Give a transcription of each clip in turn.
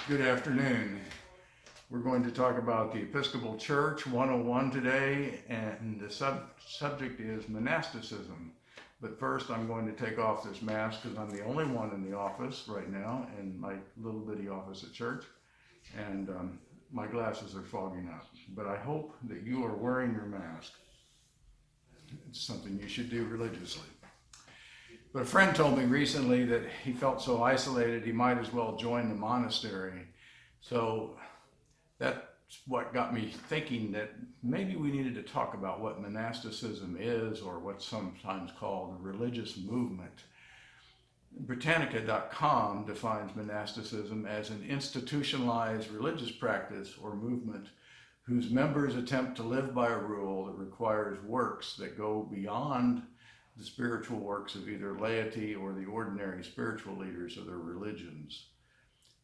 Good afternoon. We're going to talk about the Episcopal Church 101 today, and the subject is monasticism. But first, I'm going to take off this mask because I'm the only one in the office right now, in my little bitty office at church, and my glasses are fogging up. But I hope that you are wearing your mask. It's something you should do religiously. But a friend told me recently that he felt so isolated he might as well join the monastery. So that's what got me thinking that maybe we needed to talk about what monasticism is, or what's sometimes called a religious movement. Britannica.com defines monasticism as an institutionalized religious practice or movement whose members attempt to live by a rule that requires works that go beyond the spiritual works of either laity or the ordinary spiritual leaders of their religions.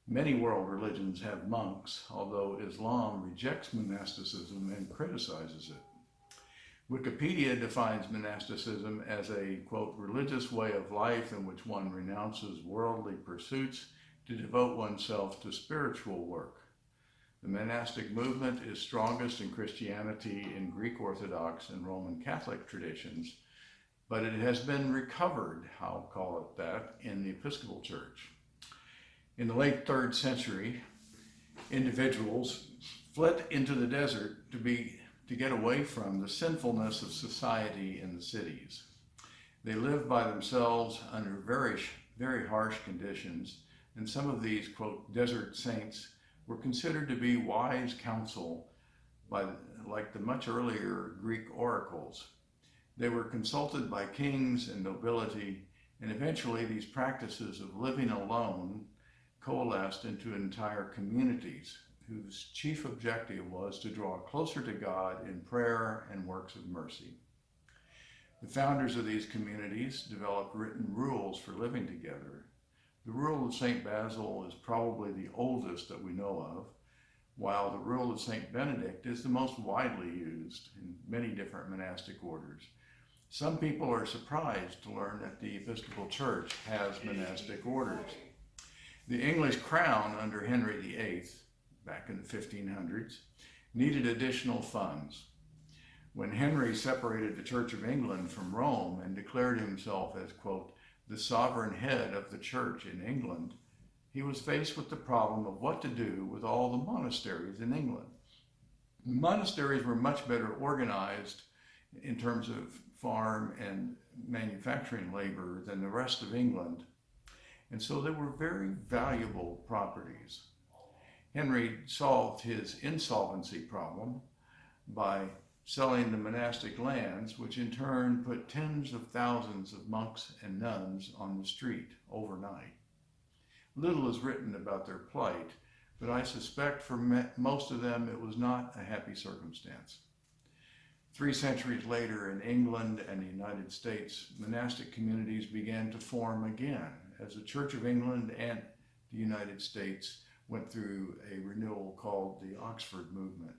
Many world religions have monks, although Islam rejects monasticism and criticizes it. Wikipedia defines monasticism as a, quote, religious way of life in which one renounces worldly pursuits to devote oneself to spiritual work. The monastic movement is strongest in Christianity, in Greek Orthodox and Roman Catholic traditions, but it has been recovered, I'll call it that, in the Episcopal Church. In the late 3rd century, individuals fled into the desert to get away from the sinfulness of society in the cities. They lived by themselves under very, very harsh conditions, and some of these, quote, desert saints were considered to be wise counsel like the much earlier Greek oracles. They were consulted by kings and nobility, and eventually these practices of living alone coalesced into entire communities whose chief objective was to draw closer to God in prayer and works of mercy. The founders of these communities developed written rules for living together. The Rule of St. Basil is probably the oldest that we know of, while the Rule of St. Benedict is the most widely used in many different monastic orders. Some people are surprised to learn that the Episcopal Church has monastic orders. The English crown under Henry VIII, back in the 1500s, needed additional funds. When Henry separated the Church of England from Rome and declared himself as, quote, the sovereign head of the church in England, he was faced with the problem of what to do with all the monasteries in England. The monasteries were much better organized in terms of farm and manufacturing labor than the rest of England, and so they were very valuable properties. Henry solved his insolvency problem by selling the monastic lands, which in turn put tens of thousands of monks and nuns on the street overnight. Little is written about their plight, but I suspect for most of them it was not a happy circumstance. 3 centuries later, in England and the United States, monastic communities began to form again as the Church of England and the United States went through a renewal called the Oxford Movement.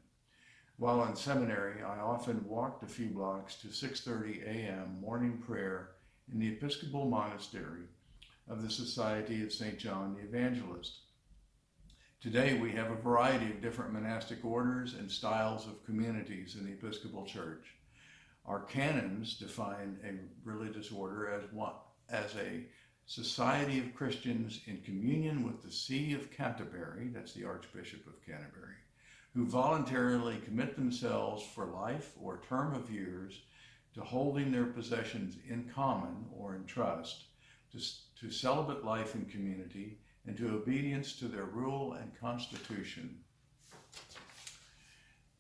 While in seminary, I often walked a few blocks to 6:30 a.m. morning prayer in the Episcopal Monastery of the Society of St. John the Evangelist. Today we have a variety of different monastic orders and styles of communities in the Episcopal Church. Our canons define a religious order as a society of Christians in communion with the See of Canterbury, that's the Archbishop of Canterbury, who voluntarily commit themselves for life or term of years to holding their possessions in common or in trust, to celibate life in community, and to obedience to their rule and constitution.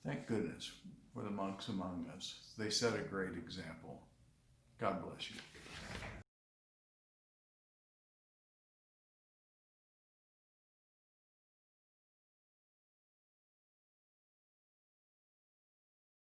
Thank goodness for the monks among us. They set a great example. God bless you.